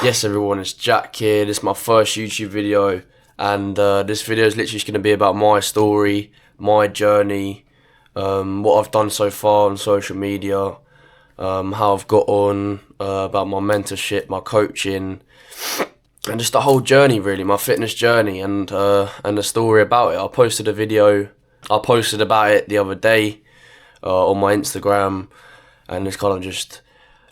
Yes everyone, it's Jack here. This is my first YouTube video, and this video is literally just going to be about my story, my journey, what I've done so far on social media, how I've got on, about my mentorship, my coaching, and just the whole journey really, my fitness journey, and the story about it. I posted about it the other day on my Instagram, and it's kind of just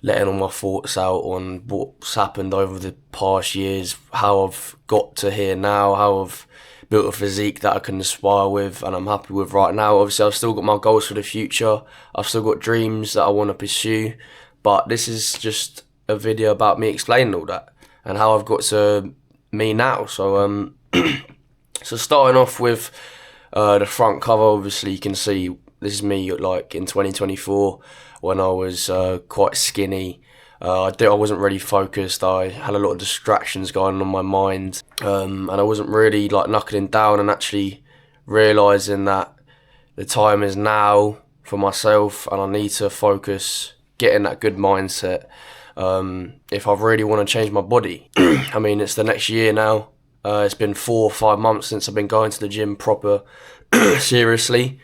letting all my thoughts out on what's happened over the past years, how I've got to here now, how I've built a physique that I can aspire with and I'm happy with right now. Obviously, I've still got my goals for the future. I've still got dreams that I want to pursue, but this is just a video about me explaining all that and how I've got to me now. So, so starting off with the front cover, obviously you can see this is me like in 2024 when I was quite skinny. I wasn't really focused. I had a lot of distractions going on in my mind, and I wasn't really like knuckling down and actually realising that the time is now for myself and I need to focus, get in that good mindset if I really want to change my body. I mean, it's the next year now. It's been 4 or 5 months since I've been going to the gym proper seriously,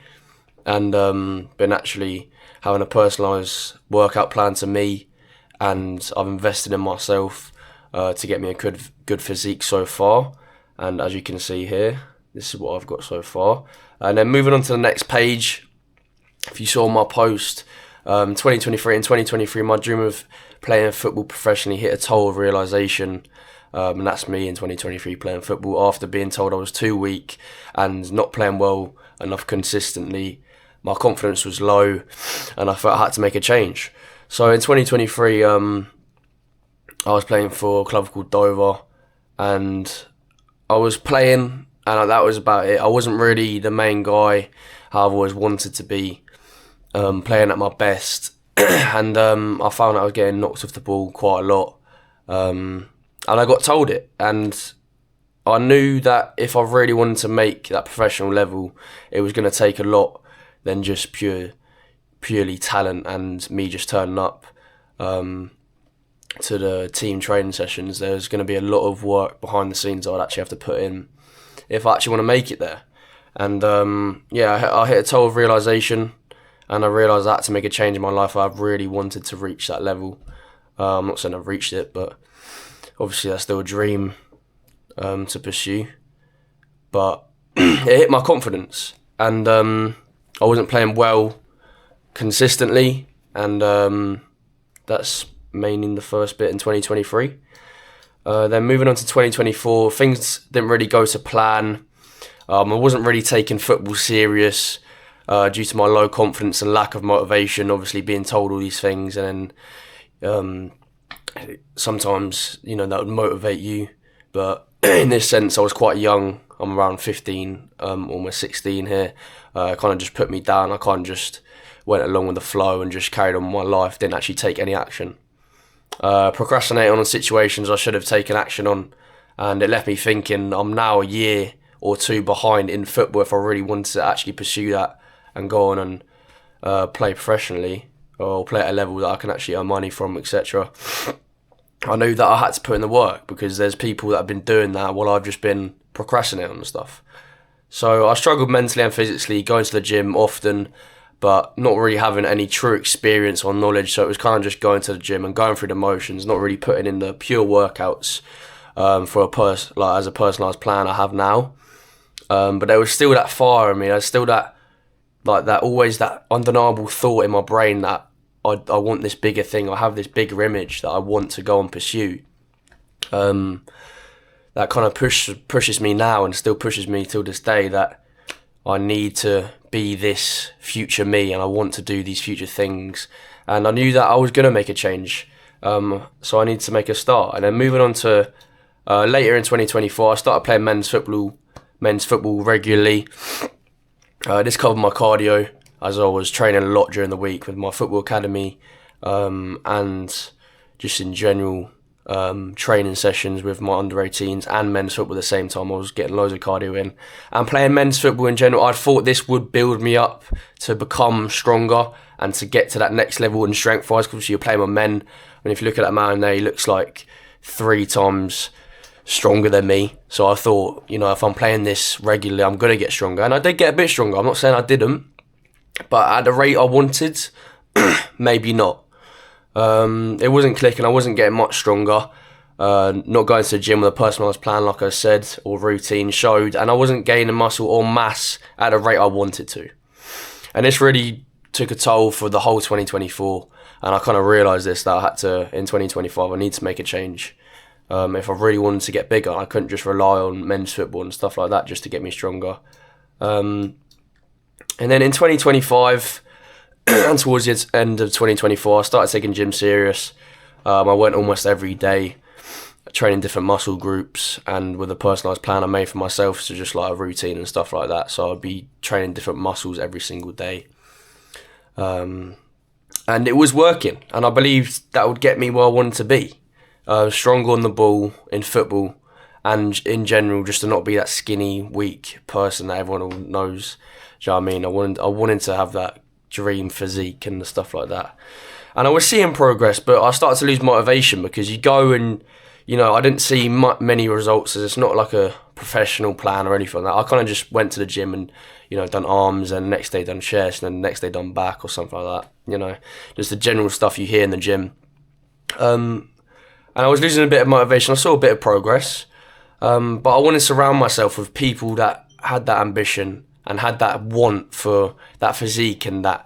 and been actually having a personalised workout plan to me, and I've invested in myself to get me a good physique so far. And as you can see here, this is what I've got so far. And then moving on to the next page, if you saw my post, 2023 and 2023, my dream of playing football professionally hit a toll of realisation. And that's me in 2023 playing football after being told I was too weak and not playing well enough consistently. My confidence was low and I felt I had to make a change. So in 2023, I was playing for a club called Dover, and I was playing, and that was about it. I wasn't really the main guy how I've always wanted to be, playing at my best. And I found I was getting knocked off the ball quite a lot. And I got told it, and I knew that if I really wanted to make that professional level, it was going to take a lot than just purely talent and me just turning up to the team training sessions. There's going to be a lot of work behind the scenes I'd actually have to put in if I actually want to make it there. And yeah, I hit a toll of realisation, and I realised I had to make a change in my life. I really wanted to reach that level. I'm not saying I've reached it, but obviously that's still a dream to pursue. But it hit my confidence, and I wasn't playing well consistently, and that's mainly the first bit in 2023. Then moving on to 2024, things didn't really go to plan. I wasn't really taking football serious due to my low confidence and lack of motivation, obviously being told all these things, and then sometimes, you know, that would motivate you. But in this sense, I was quite young. I'm around 15, almost 16 here. Kind of just put me down. I kind of just went along with the flow and just carried on my life. Didn't actually take any action. Procrastinating on situations I should have taken action on. And it left me thinking I'm now a year or two behind in football if I really wanted to actually pursue that and go on and play professionally or play at a level that I can actually earn money from, etc. I knew that I had to put in the work because there's people that have been doing that while I've just been procrastinating on stuff. So I struggled mentally and physically, going to the gym often, but not really having any true experience or knowledge. So it was kind of just going to the gym and going through the motions, not really putting in the pure workouts for as a personalised plan I have now. But there was still that fire in me. There's still that always that undeniable thought in my brain that I want this bigger thing. I have this bigger image that I want to go and pursue. That kind of pushes me now and still pushes me till this day that I need to be this future me and I want to do these future things. And I knew that I was going to make a change. So I needed to make a start. And then moving on to later in 2024, I started playing men's football regularly. This covered my cardio, as I was training a lot during the week with my football academy, and just in general training sessions with my under-18s and men's football at the same time. I was getting loads of cardio in and playing men's football in general. I thought this would build me up to become stronger and to get to that next level in strength-wise, because you're playing with men. And if you look at that man there, he looks like 3 times stronger than me. So I thought, you know, if I'm playing this regularly, I'm going to get stronger. And I did get a bit stronger. I'm not saying I didn't. But at the rate I wanted, maybe not. It wasn't clicking. I wasn't getting much stronger. Not going to the gym with a personalised plan, like I said, or routine showed. And I wasn't gaining muscle or mass at the rate I wanted to. And this really took a toll for the whole 2024. And I kind of realised this, that I had to, in 2025, I need to make a change. If I really wanted to get bigger, I couldn't just rely on men's football and stuff like that just to get me stronger. And then in 2025, and towards the end of 2024, I started taking gym serious. I went almost every day, training different muscle groups, and with a personalised plan I made for myself, so just like a routine and stuff like that. So I'd be training different muscles every single day. And it was working, and I believed that would get me where I wanted to be. Stronger on the ball in football, and in general, just to not be that skinny, weak person that everyone knows. Do you know what I mean? I wanted to have that dream physique and the stuff like that. And I was seeing progress, but I started to lose motivation because you go and, you know, I didn't see many results. It's not like a professional plan or anything like that. I kind of just went to the gym and, you know, done arms, and next day done chest, and then next day done back or something like that. You know, just the general stuff you hear in the gym. And I was losing a bit of motivation. I saw a bit of progress, but I wanted to surround myself with people that had that ambition and had that want for that physique, and that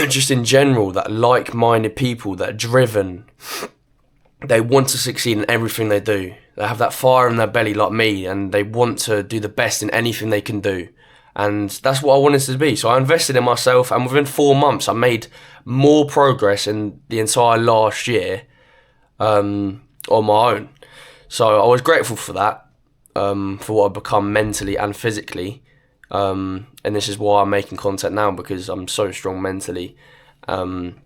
just in general, that like-minded people that are driven. They want to succeed in everything they do. They have that fire in their belly like me, and they want to do the best in anything they can do. And that's what I wanted to be. So I invested in myself, and within 4 months, I made more progress in the entire last year on my own. So I was grateful for that, for what I've become mentally and physically. And this is why I'm making content now, because I'm so strong mentally. I'm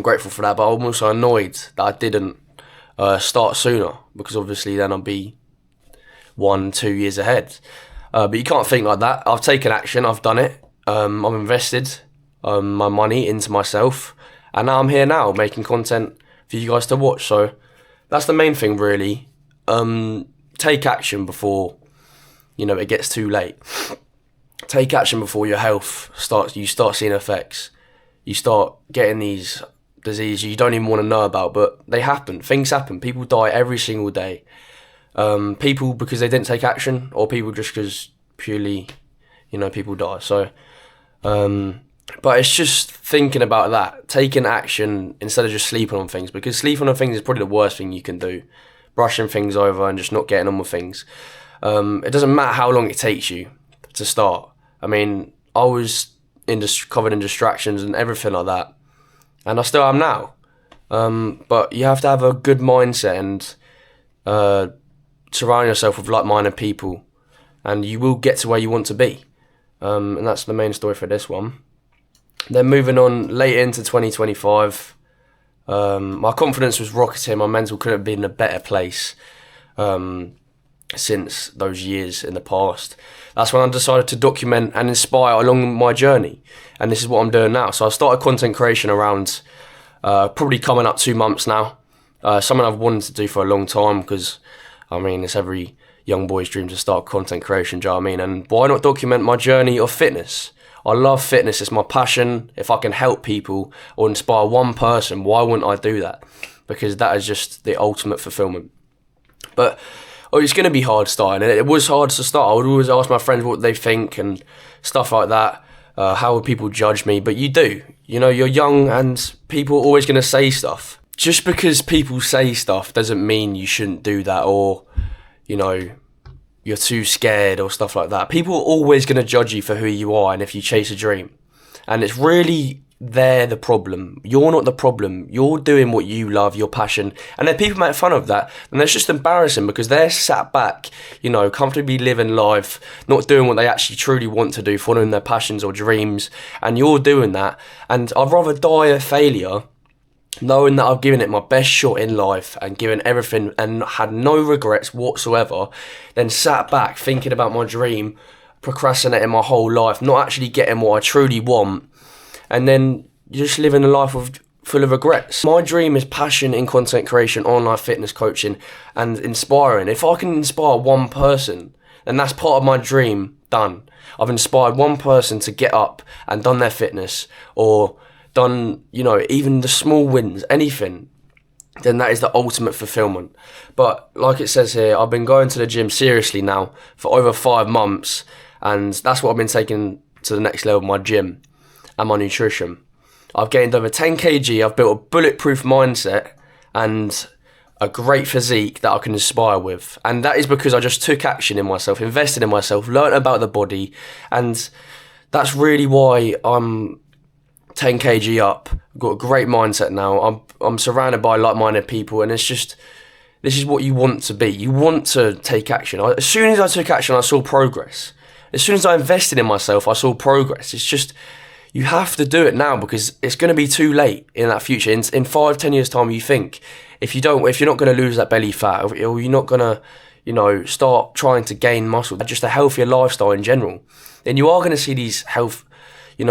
grateful for that, but I'm also annoyed that I didn't start sooner, because obviously then I'll be 1-2 years ahead. But you can't think like that. I've taken action, I've done it. I've invested my money into myself, and now I'm here now making content for you guys to watch. So that's the main thing, really. Take action before, you know, it gets too late. Take action before your health you start seeing effects. You start getting these diseases you don't even want to know about, but they happen. Things happen. People die every single day. People because they didn't take action, or people just because purely, you know, people die. So, but it's just thinking about that, taking action instead of just sleeping on things, because sleeping on things is probably the worst thing you can do. Brushing things over and just not getting on with things. It doesn't matter how long it takes you to start. I mean, I was covered in distractions and everything like that, and I still am now. But you have to have a good mindset and surround yourself with like-minded people, and you will get to where you want to be. And that's the main story for this one. Then moving on late into 2025, my confidence was rocketing. My mental couldn't have been in a better place since those years in the past. That's when I decided to document and inspire along my journey. And this is what I'm doing now. So I started content creation around probably coming up 2 months now. Something I've wanted to do for a long time, because, I mean, it's every young boy's dream to start content creation, do you know what I mean? And why not document my journey of fitness? I love fitness, it's my passion. If I can help people or inspire one person, why wouldn't I do that? Because that is just the ultimate fulfillment. But it's going to be hard starting. It was hard to start. I would always ask my friends what they think and stuff like that. How would people judge me? But you do. You know, you're young and people are always going to say stuff. Just because people say stuff doesn't mean you shouldn't do that, or, you know, you're too scared or stuff like that. People are always going to judge you for who you are and if you chase a dream. And it's really they're the problem. You're not the problem. You're doing what you love, your passion. And then people make fun of that. And it's just embarrassing because they're sat back, you know, comfortably living life, not doing what they actually truly want to do, following their passions or dreams. And you're doing that. And I'd rather die a failure knowing that I've given it my best shot in life and given everything and had no regrets whatsoever, than sat back thinking about my dream, procrastinating my whole life, not actually getting what I truly want. And then you're just living a life full of regrets. My dream is passion in content creation, online fitness coaching, and inspiring. If I can inspire one person, then that's part of my dream done. I've inspired one person to get up and done their fitness, or done, even the small wins, anything, then that is the ultimate fulfillment. But like it says here, I've been going to the gym seriously now for over 5 months, and that's what I've been taking to the next level, my gym and my nutrition. I've gained over 10 kg, I've built a bulletproof mindset and a great physique that I can inspire with. And that is because I just took action in myself, invested in myself, learnt about the body, and that's really why I'm 10 kg up. I've got a great mindset now. I'm surrounded by like-minded people, and this is what you want to be. You want to take action. As soon as I took action, I saw progress. As soon as I invested in myself, I saw progress. It's just, you have to do it now, because it's going to be too late in that future. In 5-10 years time, you think, if you're not going to lose that belly fat, or you're not going to, start trying to gain muscle, just a healthier lifestyle in general, then you are going to see these health,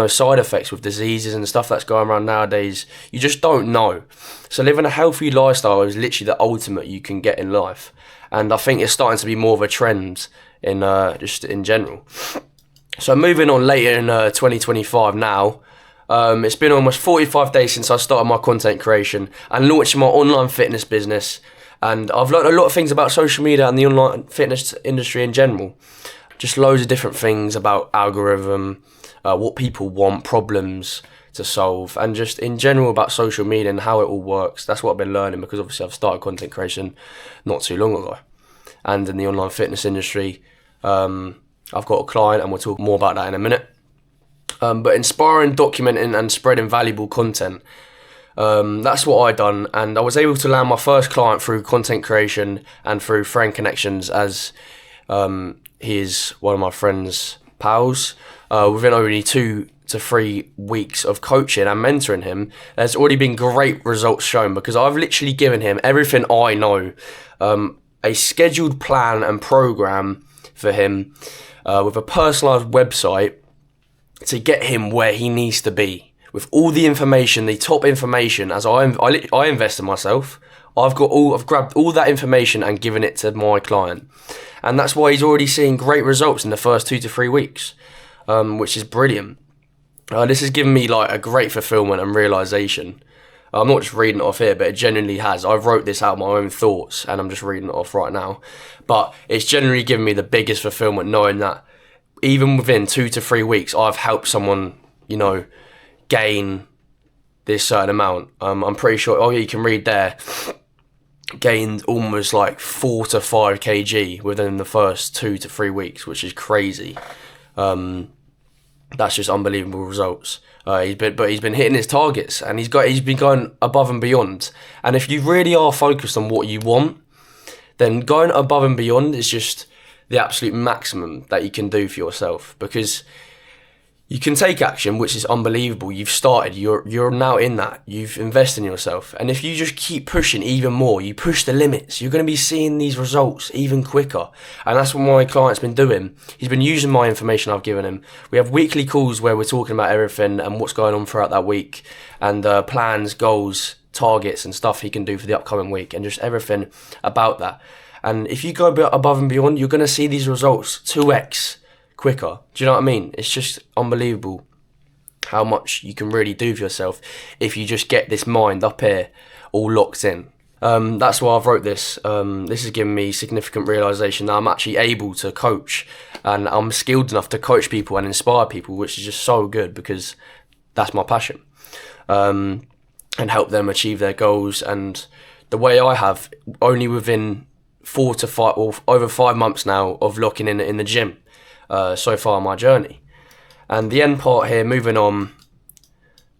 side effects with diseases and stuff that's going around nowadays. You just don't know. So living a healthy lifestyle is literally the ultimate you can get in life. And I think it's starting to be more of a trend in just in general. So moving on later in 2025 now, it's been almost 45 days since I started my content creation and launched my online fitness business. And I've learned a lot of things about social media and the online fitness industry in general. Just loads of different things about algorithm, what people want, problems to solve, and just in general about social media and how it all works. That's what I've been learning, because obviously I've started content creation not too long ago. And in the online fitness industry, I've got a client, and we'll talk more about that in a minute. But inspiring, documenting and spreading valuable content, that's what I done, and I was able to land my first client through content creation and through friend connections, as he is one of my friend's pals. Within only 2 to 3 weeks of coaching and mentoring him, there's already been great results shown, because I've literally given him everything I know, a scheduled plan and program for him, with a personalised website to get him where he needs to be, with all the information, the top information. As I invest in myself, I've grabbed all that information and given it to my client, and that's why he's already seeing great results in the first 2 to 3 weeks, which is brilliant. This has given me like a great fulfillment and realization. I'm not just reading it off here, but it genuinely has. I wrote this out my own thoughts, and I'm just reading it off right now. But it's generally given me the biggest fulfillment, knowing that even within 2 to 3 weeks, I've helped someone, gain this certain amount. I'm pretty sure, you can read there, gained almost like 4 to 5 kg within the first 2 to 3 weeks, which is crazy. That's just unbelievable results. He's been hitting his targets, and he's been going above and beyond. And if you really are focused on what you want, then going above and beyond is just the absolute maximum that you can do for yourself, because you can take action, which is unbelievable. You've started, you're now in that, you've invested in yourself. And if you just keep pushing even more, you push the limits, you're going to be seeing these results even quicker. And that's what my client's been doing. He's been using my information I've given him. We have weekly calls where we're talking about everything and what's going on throughout that week, and plans, goals, targets and stuff he can do for the upcoming week, and just everything about that. And if you go above and beyond, you're going to see these results 2x quicker. Do you know what I mean? It's just unbelievable how much you can really do for yourself if you just get this mind up here all locked in. That's why I've wrote this. This has given me significant realisation that I'm actually able to coach, and I'm skilled enough to coach people and inspire people, which is just so good, because that's my passion, and help them achieve their goals. And the way I have, only within 4 to 5 or over 5 months now of locking in the gym, so far in my journey. And the end part here, moving on,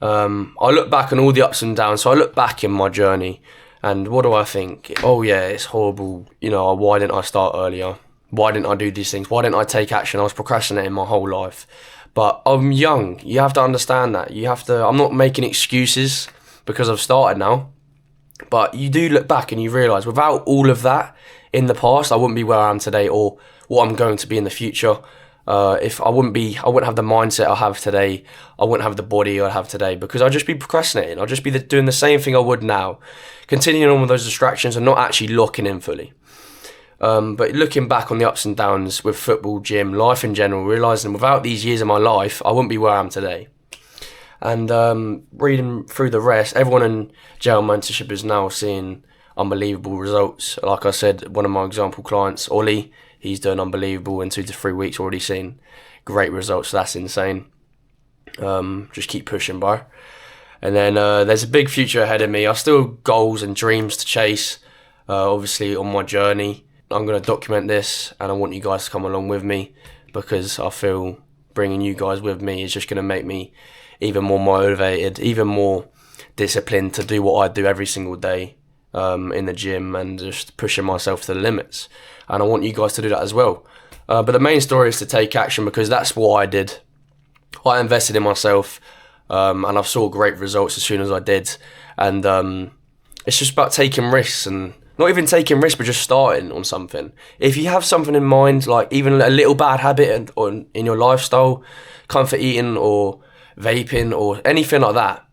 I look back on all the ups and downs. So I look back in my journey, and what do I think? Oh yeah, it's horrible. Why didn't I start earlier? Why didn't I do these things? Why didn't I take action? I was procrastinating my whole life. But I'm young. You have to understand that. I'm not making excuses because I've started now. But you do look back and you realise, without all of that in the past, I wouldn't be where I am today, or what I'm going to be in the future. If I wouldn't have the mindset I have today. I wouldn't have the body I have today, because I'd just be procrastinating. I'd just be doing the same thing I would now, continuing on with those distractions and not actually locking in fully. But looking back on the ups and downs with football, gym, life in general, realising without these years of my life, I wouldn't be where I am today. And reading through the rest, everyone in jail mentorship is now seeing unbelievable results. Like I said, one of my example clients, Ollie, he's done unbelievable in 2 to 3 weeks, already seen great results. So that's insane. Just keep pushing, bro. And then there's a big future ahead of me. I've still goals and dreams to chase, obviously, on my journey. I'm going to document this, and I want you guys to come along with me, because I feel bringing you guys with me is just going to make me even more motivated, even more disciplined to do what I do every single day in the gym, and just pushing myself to the limits. And I want you guys to do that as well. But the main story is to take action, because that's what I did. I invested in myself, and I've saw great results as soon as I did. And it's just about taking risks, and not even taking risks, but just starting on something. If you have something in mind, like even a little bad habit in your lifestyle, comfort eating or vaping or anything like that,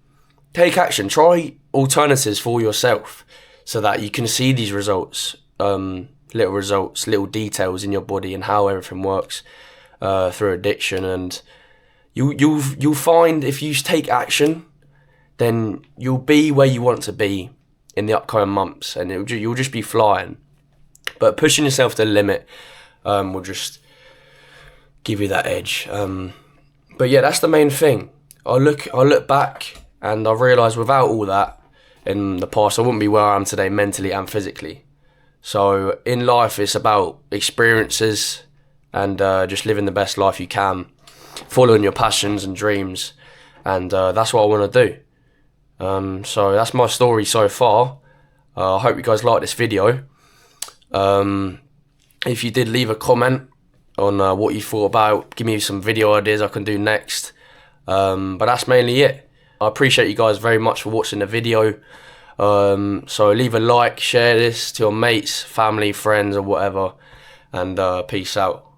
take action. Try alternatives for yourself so that you can see these results, little details in your body and how everything works through addiction. And you'll find if you take action, then you'll be where you want to be in the upcoming months, and you'll just be flying. But pushing yourself to the limit will just give you that edge. But yeah, that's the main thing. I look back and I realise without all that in the past, I wouldn't be where I am today mentally and physically. So in life, it's about experiences and just living the best life you can, following your passions and dreams, and that's what I want to do. So that's my story so far. I hope you guys like this video. If you did, leave a comment on what you thought about. Give me some video ideas I can do next. But that's mainly it. I appreciate you guys very much for watching the video. So leave a like, share this to your mates, family, friends or whatever. And peace out.